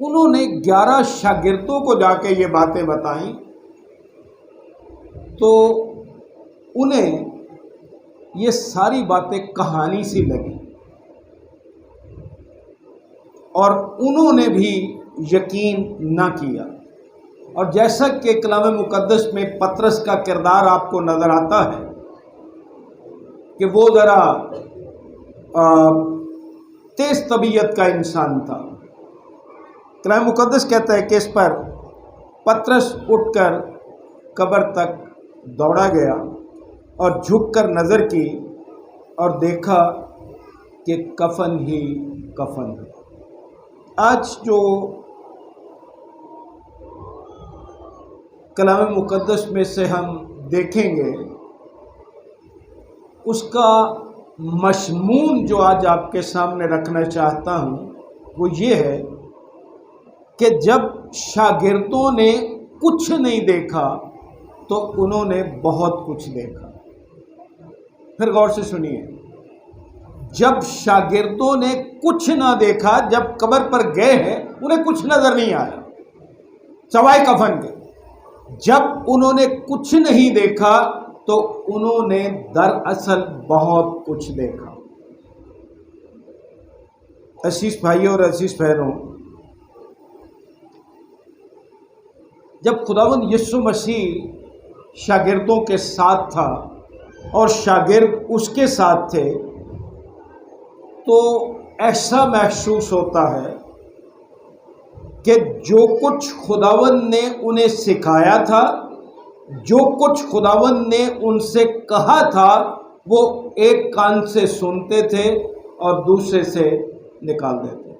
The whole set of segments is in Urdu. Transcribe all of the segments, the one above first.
انہوں نے 11 شاگردوں کو جا کے یہ باتیں بتائیں تو انہیں یہ ساری باتیں کہانی سی لگی اور انہوں نے بھی یقین نہ کیا۔ اور جیسا کہ کلام مقدس میں پطرس کا کردار آپ کو نظر آتا ہے کہ وہ ذرا تیز طبیعت کا انسان تھا، کلام مقدس کہتا ہے کہ اس پر پطرس اٹھ کر قبر تک دوڑا گیا اور جھک کر نظر کی اور دیکھا کہ کفن ہی کفن ہے۔ آج جو کلام مقدس میں سے ہم دیکھیں گے اس کا مضمون جو آج آپ کے سامنے رکھنا چاہتا ہوں وہ یہ ہے کہ جب شاگردوں نے کچھ نہیں دیکھا تو انہوں نے بہت کچھ دیکھا۔ پھر غور سے سنیے، جب شاگردوں نے کچھ نہ دیکھا، جب قبر پر گئے ہیں انہیں کچھ نظر نہیں آیا سوائے کفن کے۔ جب انہوں نے کچھ نہیں دیکھا تو انہوں نے دراصل بہت کچھ دیکھا۔ عزیز بھائیوں اور عزیز بہنوں، جب خداوند یسوع مسیح شاگردوں کے ساتھ تھا اور شاگرد اس کے ساتھ تھے تو ایسا محسوس ہوتا ہے کہ جو کچھ خداوند نے انہیں سکھایا تھا، جو کچھ خداوند نے ان سے کہا تھا، وہ ایک کان سے سنتے تھے اور دوسرے سے نکال دیتے تھے۔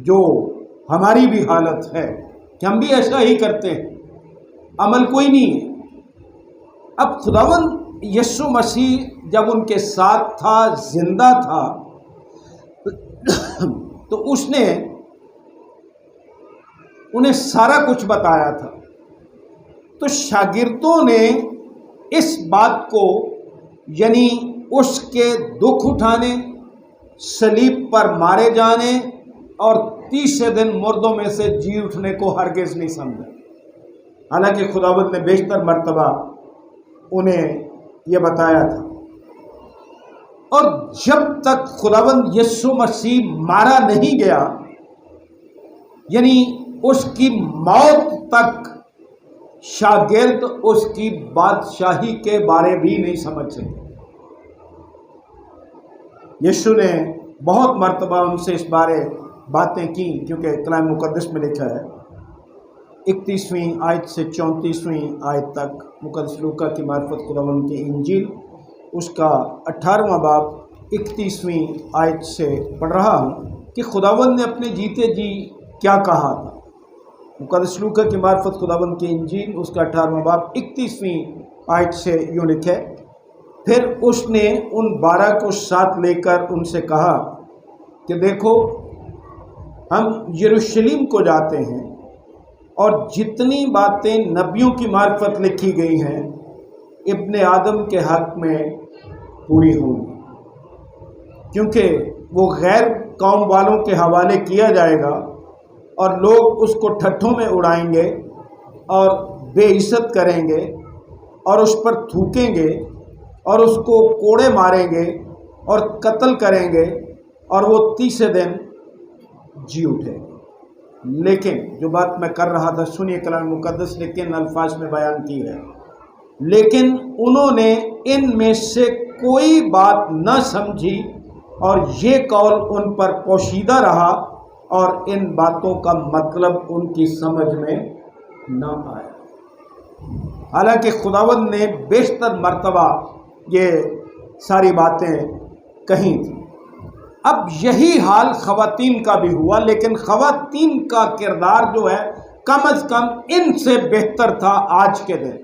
جو ہماری بھی حالت ہے کہ ہم بھی ایسا ہی کرتے ہیں، عمل کوئی نہیں ہے۔ اب خداوند یسوع مسیح جب ان کے ساتھ تھا، زندہ تھا، تو اس نے انہیں سارا کچھ بتایا تھا۔ تو شاگردوں نے اس بات کو، یعنی اس کے دکھ اٹھانے، صلیب پر مارے جانے اور تیسرے دن مردوں میں سے جی اٹھنے کو ہرگز نہیں سمجھا، حالانکہ خداوند نے بیشتر مرتبہ انہیں یہ بتایا تھا۔ اور جب تک خداوند یسوع مسیح مارا نہیں گیا، یعنی اس کی موت تک، شاگرد اس کی بادشاہی کے بارے بھی نہیں سمجھ سکے۔ یسوع نے بہت مرتبہ ان سے اس بارے باتیں کی، کیونکہ کلام مقدس میں لکھا ہے 31ویں آیت سے 34ویں آیت تک، مقدس لوکا کی معرفت خداوند کی انجیل اس کا 18واں باب 31ویں آیت سے پڑھ رہا ہوں کہ خداوند نے اپنے جیتے جی کیا کہا تھا۔ مقدس لوکا کی معرفت خداوند کی انجیل اس کا 18واں باب 31ویں آیت سے یوں لکھے، پھر اس نے ان 12 کو ساتھ لے کر ان سے کہا کہ دیکھو، ہم یروشلم کو جاتے ہیں اور جتنی باتیں نبیوں کی معرفت لکھی گئی ہیں ابن آدم کے حق میں پوری ہوں گی، کیونکہ وہ غیر قوم والوں کے حوالے کیا جائے گا اور لوگ اس کو ٹھٹھوں میں اڑائیں گے اور بے عزت کریں گے اور اس پر تھوکیں گے اور اس کو کوڑے ماریں گے اور قتل کریں گے اور وہ تیسرے دن جی اٹھے گا۔ لیکن جو بات میں کر رہا تھا، سنیے کلام مقدس نے کن الفاظ میں بیان کی ہے، لیکن انہوں نے ان میں سے کوئی بات نہ سمجھی اور یہ قول ان پر پوشیدہ رہا اور ان باتوں کا مطلب ان کی سمجھ میں نہ آیا، حالانکہ خداوند نے بیشتر مرتبہ یہ ساری باتیں کہی تھیں۔ اب یہی حال خواتین کا بھی ہوا، لیکن خواتین کا کردار جو ہے کم از کم ان سے بہتر تھا آج کے دن،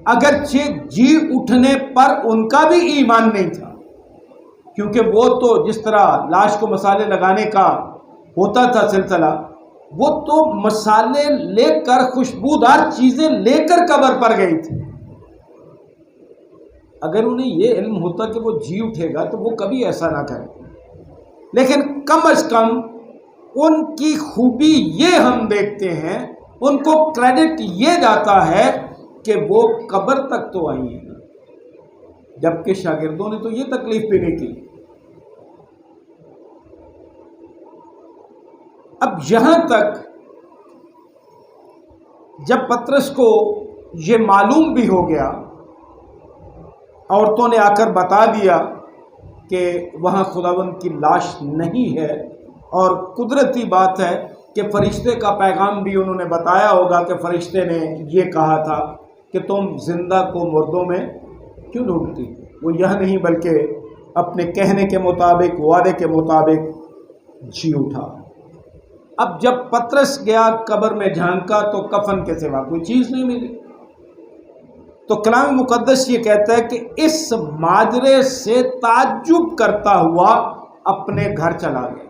اگرچہ جی اٹھنے پر ان کا بھی ایمان نہیں تھا، کیونکہ وہ تو جس طرح لاش کو مسالے لگانے کا ہوتا تھا سلسلہ، وہ تو مسالے لے کر، خوشبودار چیزیں لے کر قبر پر گئی تھی۔ اگر انہیں یہ علم ہوتا کہ وہ جی اٹھے گا تو وہ کبھی ایسا نہ کرے، لیکن کم از کم ان کی خوبی یہ ہم دیکھتے ہیں، ان کو کریڈٹ یہ جاتا ہے کہ وہ قبر تک تو آئی ہیں، جبکہ شاگردوں نے تو یہ تکلیف بھی نہیں کی۔ اب یہاں تک جب پطرس کو یہ معلوم بھی ہو گیا، عورتوں نے آ کر بتا دیا کہ وہاں خداوند کی لاش نہیں ہے، اور قدرتی بات ہے کہ فرشتے کا پیغام بھی انہوں نے بتایا ہوگا کہ فرشتے نے یہ کہا تھا کہ تم زندہ کو مردوں میں کیوں ڈھونڈتی؟ وہ یہ نہیں بلکہ اپنے کہنے کے مطابق، وعدے کے مطابق جی اٹھا۔ اب جب پطرس گیا قبر میں جھانکا تو کفن کے سوا کوئی چیز نہیں ملی۔ تو کلام مقدس یہ کہتا ہے کہ اس ماجرے سے تعجب کرتا ہوا اپنے گھر چلا گیا،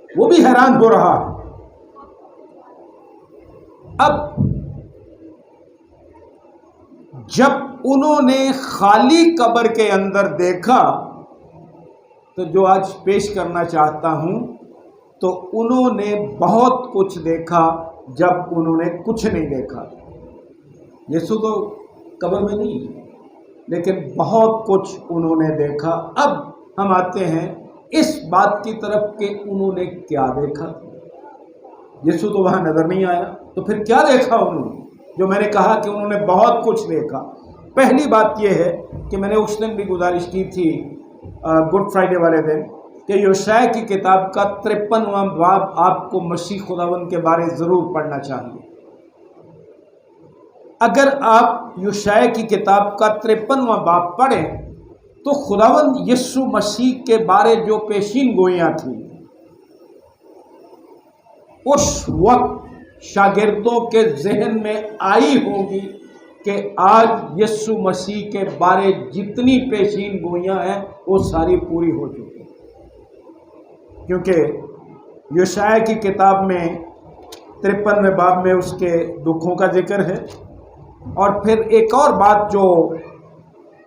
وہ بھی حیران ہو رہا۔ اب جب انہوں نے خالی قبر کے اندر دیکھا تو جو آج پیش کرنا چاہتا ہوں، تو انہوں نے بہت کچھ دیکھا جب انہوں نے کچھ نہیں دیکھا۔ یسوع تو قبر میں نہیں، لیکن بہت کچھ انہوں نے دیکھا۔ اب ہم آتے ہیں اس بات کی طرف کہ انہوں نے کیا دیکھا۔ یسوع تو وہاں نظر نہیں آیا، تو پھر کیا دیکھا انہوں نے؟ جو میں نے کہا کہ انہوں نے بہت کچھ دیکھا۔ پہلی بات یہ ہے کہ میں نے اس دن بھی گزارش کی تھی گڈ فرائیڈے والے دن، کہ یوشع کی کتاب کا 53واں باب آپ کو مسیح خداوند کے بارے ضرور پڑھنا چاہیے۔ اگر آپ یوشع کی کتاب کا 53واں باب پڑھیں تو خداوند یسوع مسیح کے بارے جو پیشین گوئیاں تھیں، اس وقت شاگردوں کے ذہن میں آئی ہوگی کہ آج یسوع مسیح کے بارے جتنی پیشین گوئیاں ہیں وہ ساری پوری ہو چکی ہیں، کیونکہ یوشع کی کتاب میں 53ویں باب میں اس کے دکھوں کا ذکر ہے۔ اور پھر ایک اور بات جو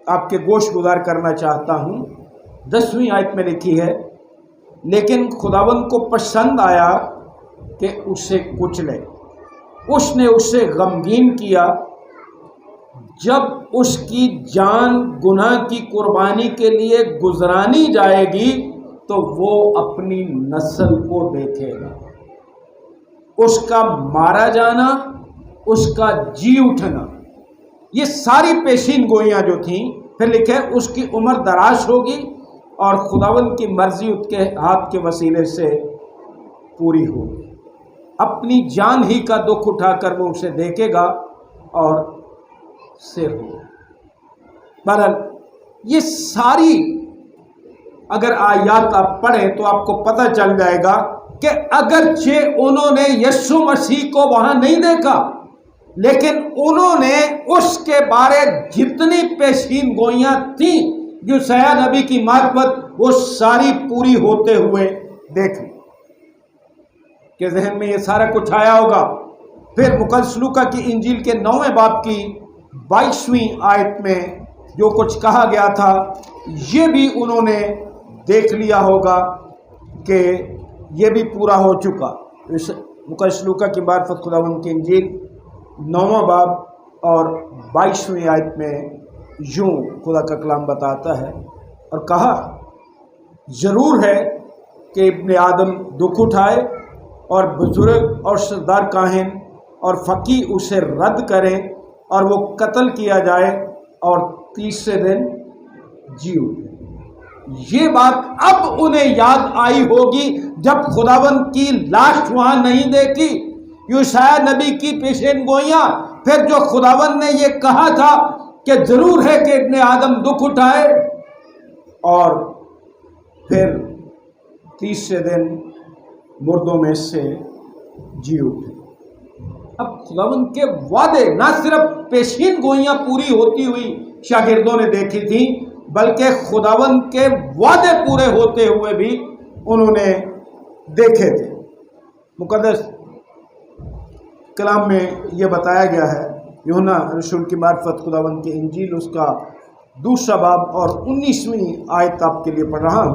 آپ کے گوش گزار کرنا چاہتا ہوں، 10ویں آیت میں لکھی ہے، لیکن خداوند کو پسند آیا کہ اسے کچلے، اس نے اسے غمگین کیا۔ جب اس کی جان گناہ کی قربانی کے لیے گزرانی جائے گی تو وہ اپنی نسل کو دیکھے گا، اس کا مارا جانا، اس کا جی اٹھنا، یہ ساری پیشین گوئیاں جو تھیں۔ پھر لکھے اس کی عمر دراز ہوگی اور خداوند کی مرضی اس کے ہاتھ کے وسیلے سے پوری ہوگی۔ اپنی جان ہی کا دکھ اٹھا کر وہ اسے دیکھے گا اور سیر ہوگا۔ بہرحال یہ ساری اگر آیات آپ پڑھیں تو آپ کو پتہ چل جائے گا کہ اگرچہ انہوں نے یسوع مسیح کو وہاں نہیں دیکھا، لیکن انہوں نے اس کے بارے جتنی پیشین گوئیاں تھیں یوشع نبی کی معرفت، وہ ساری پوری ہوتے ہوئے دیکھی کہ ذہن میں یہ سارا کچھ آیا ہوگا۔ پھر مقدس لوکا کی انجیل کے 9ویں باب کی 22ویں آیت میں جو کچھ کہا گیا تھا، یہ بھی انہوں نے دیکھ لیا ہوگا کہ یہ بھی پورا ہو چکا۔ مقدس لوکا کی معرفت خداوند کی انجیل 9واں باب اور 22ویں آیت میں یوں خدا کا کلام بتاتا ہے، اور کہا ضرور ہے کہ ابن آدم دکھ اٹھائے اور بزرگ اور سردار کاہن اور فقیہ اسے رد کریں اور وہ قتل کیا جائے اور تیسرے دن جی اٹھے۔ یہ بات اب انہیں یاد آئی ہوگی جب خداوند کی لاش وہاں نہیں دیکھی، یوشع نبی کی پیشین گوئیاں، پھر جو خداوند نے یہ کہا تھا کہ ضرور ہے کہ ابن آدم دکھ اٹھائے اور پھر تیسرے دن مردوں میں سے جی اٹھے۔ اب خداوند کے وعدے نہ صرف پیشین گوئیاں پوری ہوتی ہوئی شاگردوں نے دیکھی تھیں، بلکہ خداوند کے وعدے پورے ہوتے ہوئے بھی انہوں نے دیکھے تھے۔ مقدس کلام میں یہ بتایا گیا ہے، یوحنا رسول کی معرفت خداوند کی انجیل اس کا 2 باب اور 19ویں آیت آپ کے لیے پڑھ رہا ہوں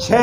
6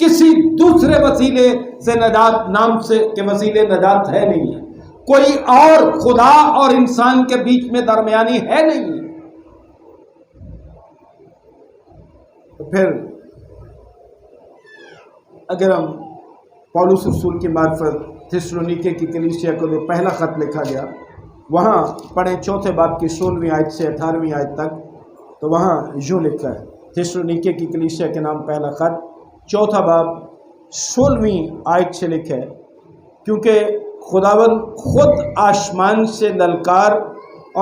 کسی دوسرے وسیلے سے نجات نام سے کے وسیلے نجات ہے نہیں ہے، کوئی اور خدا اور انسان کے بیچ میں درمیانی ہے نہیں ہے۔ تو پھر اگر ہم پولس رسول کی معرفت تھسلونیکے کی کلیسیا کو جو پہلا خط لکھا گیا وہاں پڑھیں 4 باب کی 16ویں آیت سے 18ویں آیت تک، تو وہاں یوں لکھا ہے، تھسلونیکے کی کلیسیا کے نام پہلا خط 4 باب 16ویں آیت سے لکھا ہے، کیونکہ خداوند خود آسمان سے للکار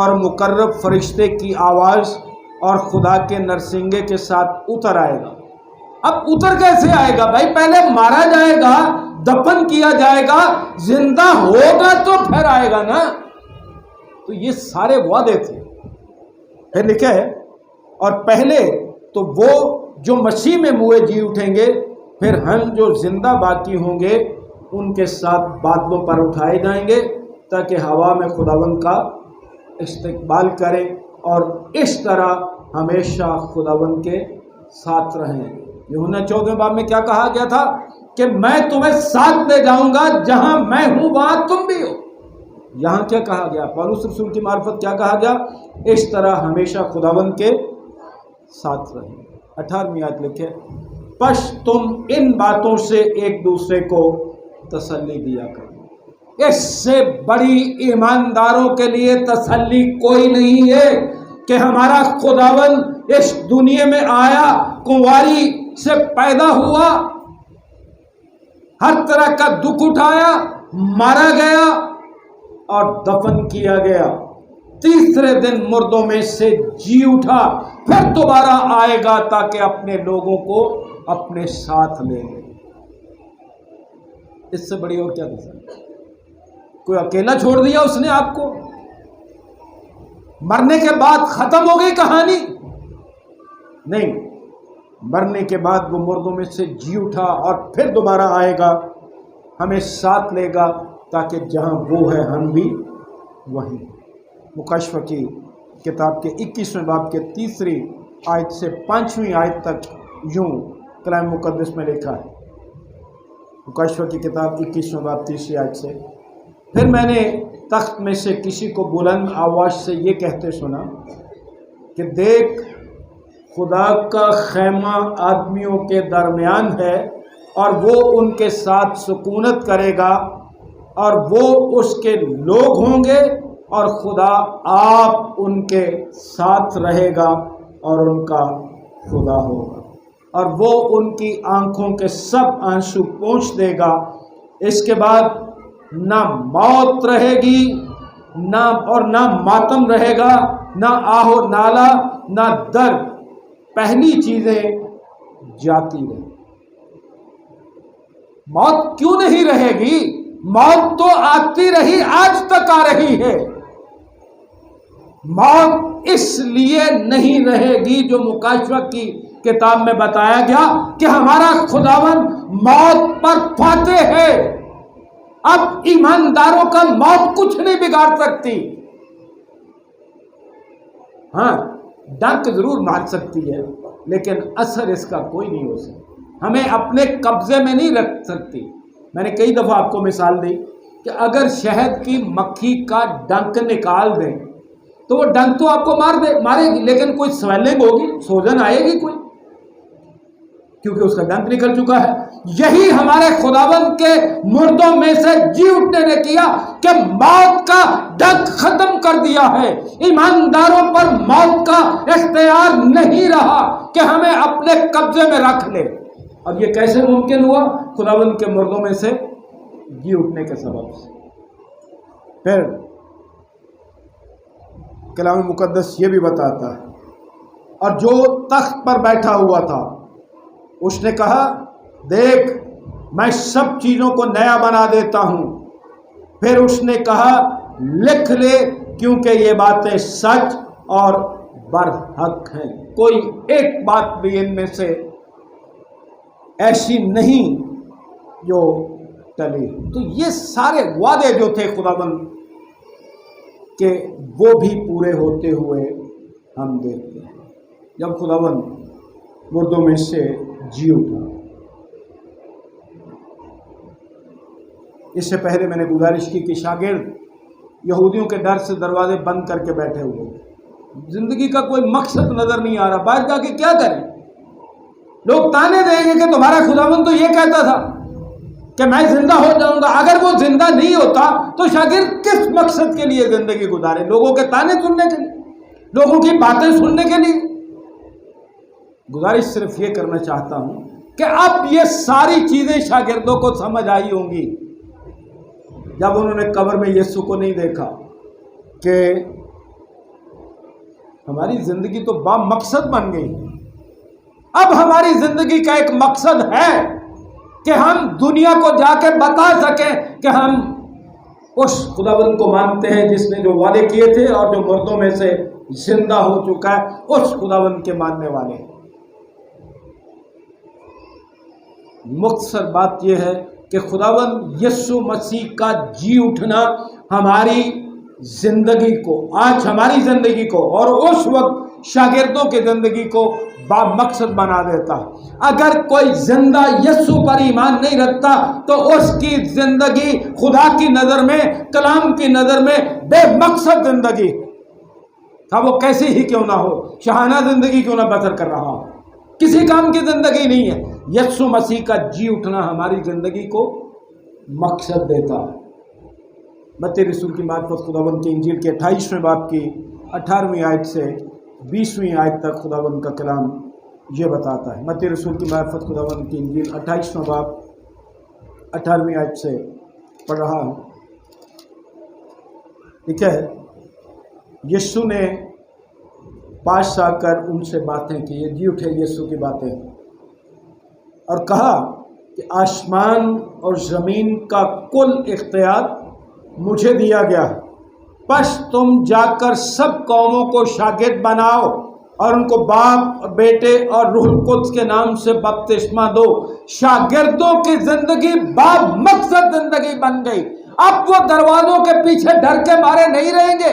اور مقرب فرشتے کی آواز اور خدا کے نرسنگے کے ساتھ اتر آئے گا۔ اب اتر کیسے آئے گا بھائی؟ پہلے مارا جائے گا، دفن کیا جائے گا، زندہ ہوگا تو پھر آئے گا نا۔ تو یہ سارے وعدے تھے۔ پھر لکھا ہے، اور پہلے تو وہ جو مسیح میں موئے جی اٹھیں گے، پھر ہم جو زندہ باقی ہوں گے ان کے ساتھ بادلوں پر اٹھائے جائیں گے تاکہ ہوا میں خداوند کا استقبال کریں اور اس طرح ہمیشہ خداوند کے ساتھ رہیں۔ یوحنا 14 باب میں کیا کہا گیا تھا کہ میں تمہیں ساتھ لے جاؤں گا، جہاں میں ہوں وہاں تم بھی ہو۔ یہاں کیا کہا گیا؟ پولس رسول کی معرفت کیا کہا گیا؟ اس طرح ہمیشہ خداوند کے ساتھ رہیں۔ 18ویں آیت لکھے، پس تم ان باتوں سے ایک دوسرے کو تسلی دیا کرو۔ اس سے بڑی ایمانداروں کے لیے تسلی کوئی نہیں ہے کہ ہمارا خداوند اس دنیا میں آیا، کنواری سے پیدا ہوا، ہر طرح کا دکھ اٹھایا، مارا گیا اور دفن کیا گیا، تیسرے دن مردوں میں سے جی اٹھا، پھر دوبارہ آئے گا تاکہ اپنے لوگوں کو اپنے ساتھ لے لے۔ اس سے بڑی اور کیا تسلی؟ کوئی اکیلا چھوڑ دیا اس نے آپ کو؟ مرنے کے بعد ختم ہو گئی کہانی؟ نہیں، مرنے کے بعد وہ مردوں میں سے جی اٹھا اور پھر دوبارہ آئے گا، ہمیں ساتھ لے گا تاکہ جہاں وہ ہے ہم بھی وہیں۔ مکاشفہ کی کتاب کے 21ویں باب کے 3 آیت سے 5ویں آیت تک یوں کلام مقدس میں لکھا ہے۔ مکاشفہ کی کتاب 21ویں باب 3 آیت سے، پھر میں نے تخت میں سے کسی کو بلند آواز سے یہ کہتے سنا کہ دیکھ، خدا کا خیمہ آدمیوں کے درمیان ہے اور وہ ان کے ساتھ سکونت کرے گا اور وہ اس کے لوگ ہوں گے اور خدا آپ ان کے ساتھ رہے گا اور ان کا خدا ہوگا، اور وہ ان کی آنکھوں کے سب آنسو پونچھ دے گا۔ اس کے بعد نہ موت رہے گی، نہ ماتم رہے گا، نہ آہ و نالہ، نہ درد، پہلی چیزیں جاتی رہیں۔ موت کیوں نہیں رہے گی؟ موت تو آتی رہی، آج تک آ رہی ہے۔ موت اس لیے نہیں رہے گی جو مکاشفہ کی کتاب میں بتایا گیا کہ ہمارا خداوند موت پر فاتح ہے۔ اب ایمانداروں کا موت کچھ نہیں بگاڑ سکتی۔ ہاں، ڈنک ضرور مار سکتی ہے لیکن اثر اس کا کوئی نہیں ہو سکتا، ہمیں اپنے قبضے میں نہیں رکھ سکتی۔ میں نے کئی دفعہ آپ کو مثال دی کہ اگر شہد کی مکھی کا ڈنک نکال دیں تو وہ ڈنک تو آپ کو مارے گی، لیکن کوئی سویلنگ ہوگی، سوجن آئے گی کوئی، کیونکہ اس کا ڈنک نکل چکا ہے۔ یہی ہمارے خداوند کے مردوں میں سے جی اٹھنے نے کیا کہ موت کا ڈنک ختم کر دیا ہے۔ ایمانداروں پر موت کا اختیار نہیں رہا کہ ہمیں اپنے قبضے میں رکھ لے۔ اب یہ کیسے ممکن ہوا؟ خداوند کے مردوں میں سے جی اٹھنے کے سبب سے۔ پھر کلام مقدس یہ بھی بتاتا ہے، اور جو تخت پر بیٹھا ہوا تھا اس نے کہا، دیکھ، میں سب چیزوں کو نیا بنا دیتا ہوں۔ پھر اس نے کہا، لکھ لے، کیونکہ یہ باتیں سچ اور برحق ہیں۔ کوئی ایک بات بھی ان میں سے ایسی نہیں جو ٹلی۔ تو یہ سارے وعدے جو تھے خداوند کہ وہ بھی پورے ہوتے ہوئے ہم دیکھتے ہیں۔ جب خداوند مردوں میں سے جی اٹھا اس سے پہلے میں نے گزارش کی کہ شاگرد یہودیوں کے ڈر سے دروازے بند کر کے بیٹھے ہوئے، زندگی کا کوئی مقصد نظر نہیں آ رہا، باہر جا کے کیا کریں؟ لوگ تانے دیں گے کہ تمہارا خداوند تو یہ کہتا تھا کہ میں زندہ ہو جاؤں گا۔ اگر وہ زندہ نہیں ہوتا تو شاگرد کس مقصد کے لیے زندگی گزارے؟ لوگوں کے تانے سننے کے لیے، لوگوں کی باتیں سننے کے لیے؟ گزارش صرف یہ کرنا چاہتا ہوں کہ اب یہ ساری چیزیں شاگردوں کو سمجھ آئی ہوں گی جب انہوں نے قبر میں یسوع کو نہیں دیکھا کہ ہماری زندگی تو با مقصد بن گئی۔ اب ہماری زندگی کا ایک مقصد ہے کہ ہم دنیا کو جا کے بتا سکیں کہ ہم اس خداوند کو مانتے ہیں جس نے جو وعدے کیے تھے اور جو مردوں میں سے زندہ ہو چکا ہے، اس خداوند کے ماننے والے ہیں۔ مختصر بات یہ ہے کہ خداوند یسوع مسیح کا جی اٹھنا ہماری زندگی کو، آج ہماری زندگی کو اور اس وقت شاگردوں کی زندگی کو با مقصد بنا دیتا۔ اگر کوئی زندہ یسوع پر ایمان نہیں رکھتا تو اس کی زندگی خدا کی نظر میں، کلام کی نظر میں بے مقصد زندگی، وہ کیسی ہی کیوں نہ ہو، شاہانہ زندگی کیوں نہ بسر کر رہا ہو، کسی کام کی زندگی نہیں ہے۔ یسوع مسیح کا جی اٹھنا ہماری زندگی کو مقصد دیتا ہے۔ متی رسول کی معرفت خداوند کی انجیل کے 28ویں باب کی 18ویں آیت سے 20ویں آیت تک خداوند کا کلام یہ بتاتا ہے۔ متی رسول کی معرفت خداوند کی انجیل 28واں باب 18ویں آیت سے پڑھ رہا ہوں۔ ٹھیک ہے، یسوع نے پاس آ کر ان سے باتیں کی، یہ جی اٹھے یسوع کی باتیں، اور کہا کہ آسمان اور زمین کا کل اختیار مجھے دیا گیا ہے، پس تم جا کر سب قوموں کو شاگرد بناؤ اور ان کو باپ، بیٹے اور روح القدس کے نام سے بپتسمہ دو۔ شاگردوں کی زندگی با مقصد زندگی بن گئی۔ اب وہ دروازوں کے پیچھے ڈر کے مارے نہیں رہیں گے،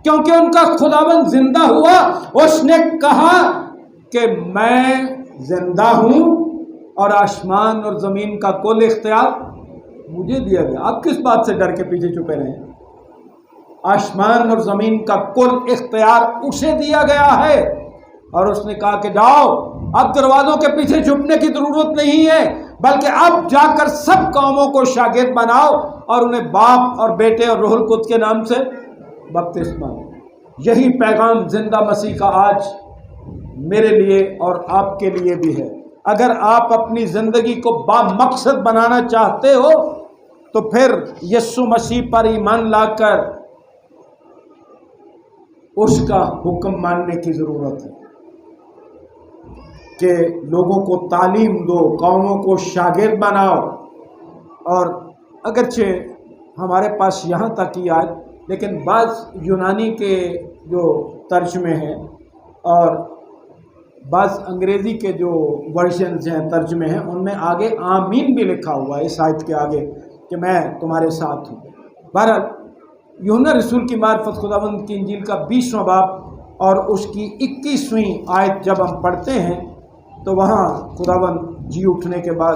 کیونکہ ان کا خداوند زندہ ہوا۔ اس نے کہا کہ میں زندہ ہوں اور آسمان اور زمین کا کل اختیار مجھے دیا گیا۔ آپ کس بات سے ڈر کے پیچھے چھپے رہے ہیں؟ آسمان اور زمین کا کل اختیار اسے دیا گیا ہے، اور اس نے کہا کہ جاؤ، اب دروازوں کے پیچھے چھپنے کی ضرورت نہیں ہے، بلکہ اب جا کر سب قوموں کو شاگرد بناؤ اور انہیں باپ اور بیٹے اور روح القدس کے نام سے بپتسمہ دو۔ یہی پیغام زندہ مسیح کا آج میرے لیے اور آپ کے لیے بھی ہے۔ اگر آپ اپنی زندگی کو با مقصد بنانا چاہتے ہو تو پھر یسوع مسیح پر ایمان لا کر اس کا حکم ماننے کی ضرورت ہے کہ لوگوں کو تعلیم دو، قوموں کو شاگرد بناؤ۔ اور اگرچہ ہمارے پاس یہاں تک ہی آئے، لیکن بعض یونانی کے جو ترجمے ہیں اور بعض انگریزی کے جو ورژنز ہیں، ترجمے ہیں، ان میں آگے آمین بھی لکھا ہوا ہے اس آیت کے آگے کہ میں تمہارے ساتھ ہوں۔ بہرحال یوحنا رسول کی معرفت خداوند کی انجیل کا 20واں باب اور اس کی 21ویں آیت جب ہم پڑھتے ہیں تو وہاں خداوند جی اٹھنے کے بعد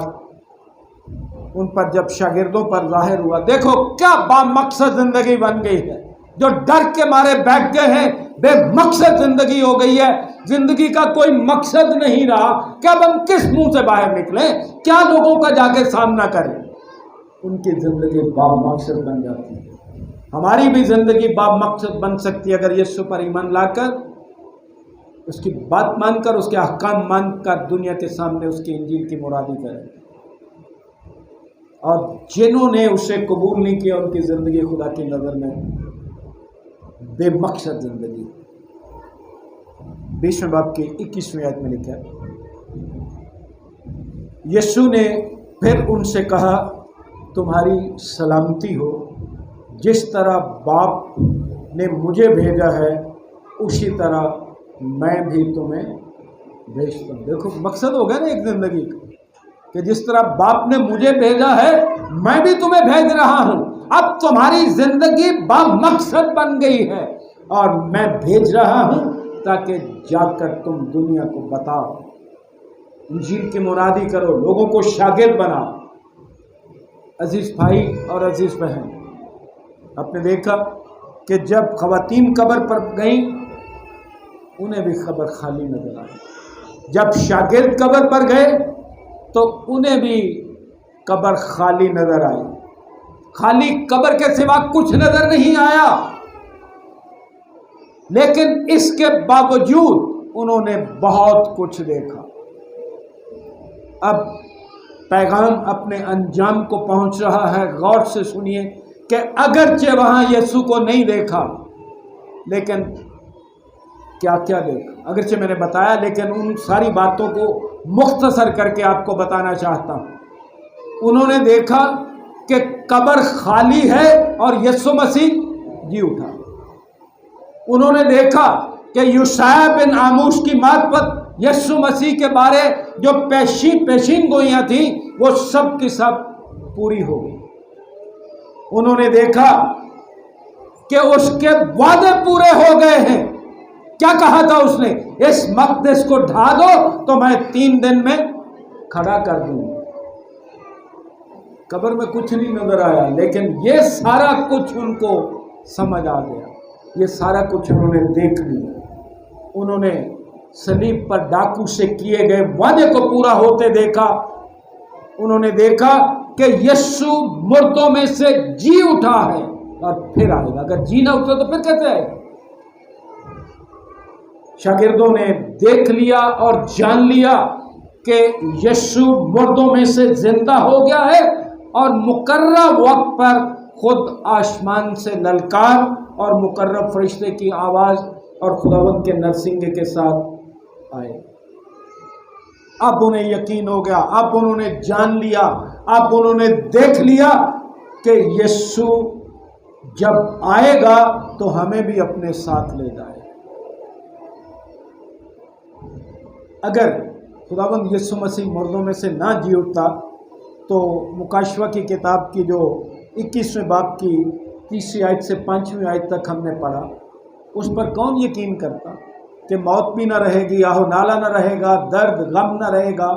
ان پر جب شاگردوں پر ظاہر ہوا، دیکھو کیا با مقصد زندگی بن گئی ہے۔ جو ڈر کے مارے بیٹھ گئے ہیں، بے مقصد زندگی ہو گئی ہے، زندگی کا کوئی مقصد نہیں رہا کہ اب ہم کس منہ سے باہر نکلیں، کیا لوگوں کا جا کے سامنا کریں۔ ان کی زندگی با مقصد بن جاتی ہے۔ ہماری بھی زندگی با مقصد بن سکتی ہے اگر یسوع پر ایمان لا کر، اس کی بات مان کر، اس کے احکام مان کر دنیا کے سامنے اس کی انجیل کی مرادی کریں۔ اور جنہوں نے اسے قبول نہیں کیا ان کی زندگی خدا کی نظر میں بے مقصد زندگی۔ 20ویں باب کی 21ویں آیت میں لکھا ہے، یسوع نے پھر ان سے کہا تمہاری سلامتی ہو، جس طرح باپ نے مجھے بھیجا ہے اسی طرح میں بھی تمہیں بھیجتا ہوں۔ دیکھو مقصد ہو گیا نا ایک زندگی کا، کہ جس طرح باپ نے مجھے بھیجا ہے میں بھی تمہیں بھیج رہا ہوں۔ اب تمہاری زندگی با مقصد بن گئی ہے اور میں بھیج رہا ہوں تاکہ جا کر تم دنیا کو بتاؤ، انجیل کی منادی کرو، لوگوں کو شاگرد بناؤ۔ عزیز بھائی اور عزیز بہن، آپ نے دیکھا کہ جب خواتین قبر پر گئیں انہیں بھی قبر خالی نظر آئی، جب شاگرد قبر پر گئے تو انہیں بھی قبر خالی نظر آئی، خالی قبر کے سوا کچھ نظر نہیں آیا، لیکن اس کے باوجود انہوں نے بہت کچھ دیکھا۔ اب پیغام اپنے انجام کو پہنچ رہا ہے، غور سے سنیے کہ اگرچہ وہاں یسوع کو نہیں دیکھا لیکن کیا کیا دیکھا، اگرچہ میں نے بتایا لیکن ان ساری باتوں کو مختصر کر کے آپ کو بتانا چاہتا ہوں۔ انہوں نے دیکھا کہ قبر خالی ہے اور یسوع مسیح جی اٹھا۔ انہوں نے دیکھا کہ یوشع بن آموس کی معرفت یسوع مسیح کے بارے جو پیشین گوئیاں تھیں وہ سب کی سب پوری ہو گئی۔ انہوں نے دیکھا کہ اس کے وعدے پورے ہو گئے ہیں۔ کیا کہا تھا اس نے؟ اس مقدس کو ڈھا دو تو میں 3 دن میں کھڑا کر دوں گا۔ قبر میں کچھ نہیں نظر آیا لیکن یہ سارا کچھ ان کو سمجھ آ گیا، یہ سارا کچھ انہوں نے دیکھ لیا۔ انہوں نے صلیب پر ڈاکو سے کیے گئے وعدے کو پورا ہوتے دیکھا۔ انہوں نے دیکھا کہ یسوع مردوں میں سے جی اٹھا ہے اور پھر آئے گا۔ اگر جی نہ اٹھا تو پھر کیسے آئے گا؟ شاگردوں نے دیکھ لیا اور جان لیا کہ یسوع مردوں میں سے زندہ ہو گیا ہے اور مقررہ وقت پر خود آسمان سے للکار اور مقرب فرشتے کی آواز اور خداوند کے نرسنگے کے ساتھ آئے۔ اب انہیں یقین ہو گیا، اب انہوں نے جان لیا، اب انہوں نے دیکھ لیا کہ یسوع جب آئے گا تو ہمیں بھی اپنے ساتھ لے جائے۔ اگر خداوند یسوع مسیح مردوں میں سے نہ جی اٹھتا تو مکاشفہ کی کتاب کی جو 21ویں باب کی 3 آیت سے 5ویں آیت تک ہم نے پڑھا، اس پر کون یقین کرتا کہ موت بھی نہ رہے گی، آہو نالا نہ رہے گا، درد غم نہ رہے گا،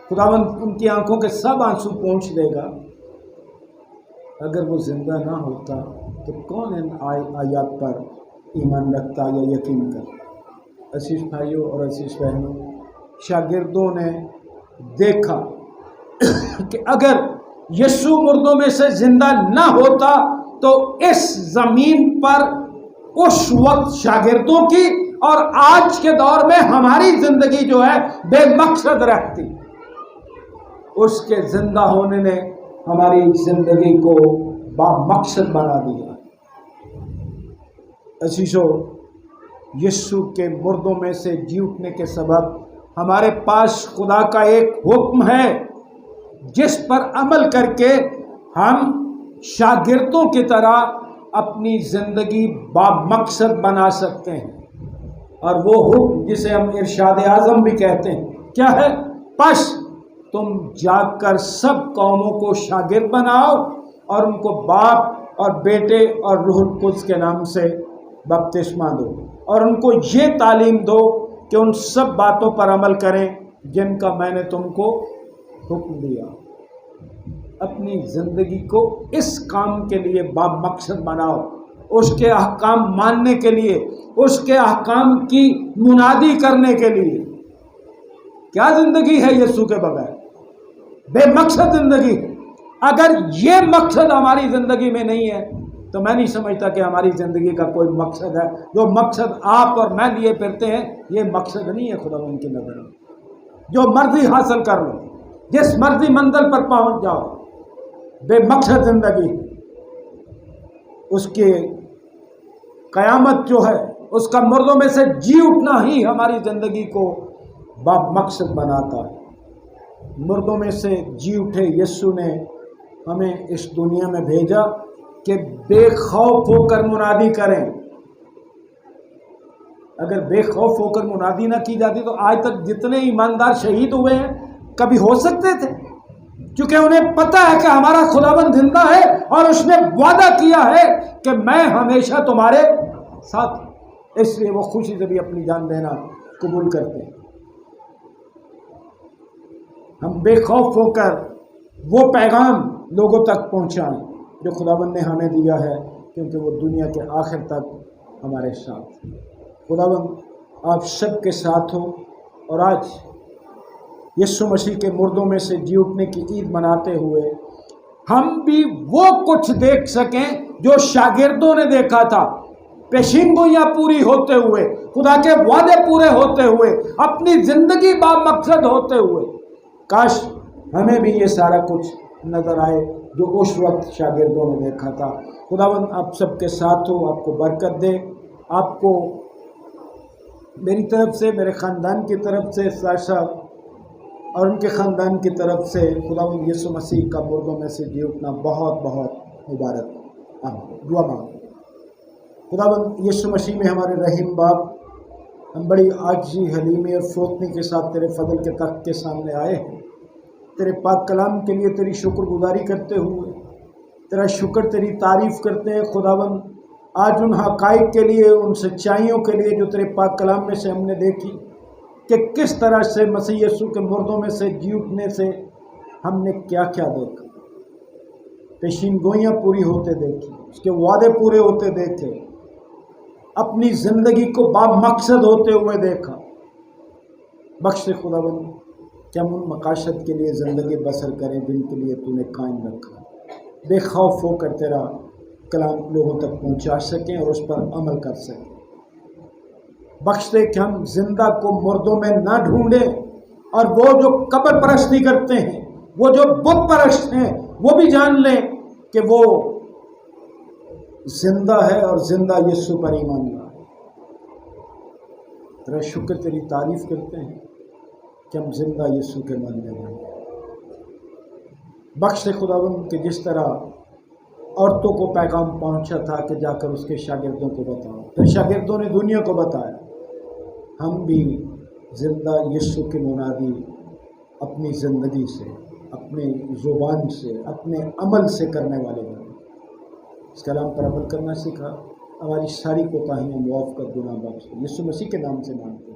خداوند ان کی آنکھوں کے سب آنسو پونچھ دے گا۔ اگر وہ زندہ نہ ہوتا تو کون ان آیات پر ایمان رکھتا یا یقین کرتا؟ عزیز بھائیوں اور عزیز بہنوں، شاگردوں نے دیکھا کہ اگر یسوع مردوں میں سے زندہ نہ ہوتا تو اس زمین پر اس وقت شاگردوں کی اور آج کے دور میں ہماری زندگی جو ہے بے مقصد رہتی۔ اس کے زندہ ہونے نے ہماری زندگی کو با مقصد بنا دیا۔ عزیزو، یسوع کے مردوں میں سے جی اٹھنے کے سبب ہمارے پاس خدا کا ایک حکم ہے جس پر عمل کر کے ہم شاگردوں کی طرح اپنی زندگی با مقصد بنا سکتے ہیں، اور وہ حکم جسے ہم ارشاد اعظم بھی کہتے ہیں کیا ہے؟ پس تم جا کر سب قوموں کو شاگرد بناؤ اور ان کو باپ اور بیٹے اور روح القدس کے نام سے بپتسمہ دو، اور ان کو یہ تعلیم دو کہ ان سب باتوں پر عمل کریں جن کا میں نے تم کو حکم دیا۔ اپنی زندگی کو اس کام کے لیے با مقصد بناؤ، اس کے احکام ماننے کے لیے، اس کے احکام کی منادی کرنے کے لیے۔ کیا زندگی ہے یسوع کے بغیر؟ بے مقصد زندگی۔ اگر یہ مقصد ہماری زندگی میں نہیں ہے تو میں نہیں سمجھتا کہ ہماری زندگی کا کوئی مقصد ہے۔ جو مقصد آپ اور میں لیے پھرتے ہیں یہ مقصد نہیں ہے خداوند کی نظر میں۔ جو مرضی حاصل کر لو، جس مرضی منزل پر پہنچ جاؤ، بے مقصد زندگی۔ اس کے قیامت جو ہے، اس کا مردوں میں سے جی اٹھنا ہی ہماری زندگی کو با مقصد بناتا ہے۔ مردوں میں سے جی اٹھے یسوع نے ہمیں اس دنیا میں بھیجا کہ بے خوف ہو کر منادی کریں۔ اگر بے خوف ہو کر منادی نہ کی جاتی تو آج تک جتنے ایماندار شہید ہوئے ہیں کبھی ہو سکتے تھے؟ کیونکہ انہیں پتہ ہے کہ ہمارا خداوند زندہ ہے اور اس نے وعدہ کیا ہے کہ میں ہمیشہ تمہارے ساتھ، اس لیے وہ خوشی سے بھی اپنی جان دینا قبول کرتے ہیں۔ ہم بے خوف ہو کر وہ پیغام لوگوں تک پہنچائیں جو خداوند نے ہمیں دیا ہے، کیونکہ وہ دنیا کے آخر تک ہمارے ساتھ۔ خداوند آپ سب کے ساتھ ہو، اور آج یسوع مسیح کے مردوں میں سے جی اٹھنے کی عید مناتے ہوئے ہم بھی وہ کچھ دیکھ سکیں جو شاگردوں نے دیکھا تھا، پیشین گوئیاں پوری ہوتے ہوئے، خدا کے وعدے پورے ہوتے ہوئے، اپنی زندگی با مقصد ہوتے ہوئے۔ کاش ہمیں بھی یہ سارا کچھ نظر آئے جو اس وقت شاگردوں نے دیکھا تھا۔ خداوند آپ سب کے ساتھ ہو، آپ کو برکت دے۔ آپ کو میری طرف سے، میرے خاندان کی طرف سے، ساشا اور ان کے خاندان کی طرف سے خداوند یسوع مسیح کا مردوں میں سے جی اٹھنا بہت بہت مبارک۔ آمین۔ دعا مانگو۔ خداوند یسوع مسیح میں ہمارے رحیم باپ، ہم بڑی عاجزی، حلیمی اور فروتنی کے ساتھ تیرے فضل کے تخت کے سامنے آئے ہیں، تیرے پاک کلام کے لیے تیری شکر گزاری کرتے ہوئے تیرا شکر، تیری تعریف کرتے ہیں۔ خداوند آج ان حقائق کے لیے، ان سچائیوں کے لیے جو تیرے پاک کلام میں سے ہم نے دیکھی کہ کس طرح سے مسیح یسوع کے مردوں میں سے جی اٹھنے سے ہم نے کیا کیا دیکھا، پیشین گوئیاں پوری ہوتے دیکھی، اس کے وعدے پورے ہوتے دیکھے، اپنی زندگی کو با مقصد ہوتے ہوئے دیکھا۔ بخش خداوند کہ ہم ان مقاصد کے لیے زندگی بسر کریں جن کے لیے تو نے قائم رکھا، بے خوف ہو کر تیرا کلام لوگوں تک پہنچا سکیں اور اس پر عمل کر سکیں۔ بخش دے کہ ہم زندہ کو مردوں میں نہ ڈھونڈیں، اور وہ جو قبر پرستی کرتے ہیں، وہ جو بت پرست ہیں، وہ بھی جان لیں کہ وہ زندہ ہے اور زندہ یسوع پر ایمان لائے۔ تیرا شکر، تیری تعریف کرتے ہیں کہ ہم زندہ یسوع کے ماننے والے ہیں۔ بخش خداوند کہ جس طرح عورتوں کو پیغام پہنچا تھا کہ جا کر اس کے شاگردوں کو بتاؤ، پھر شاگردوں نے دنیا کو بتایا، ہم بھی زندہ یسوع کی منادی اپنی زندگی سے، اپنی زبان سے، اپنے عمل سے کرنے والے بنے۔ اس کلام پر عمل کرنا سکھا، ہماری ساری کوتاہیاں معاف کر، گناہ بخش۔ یسوع مسیح کے نام سے مانگتے ہیں۔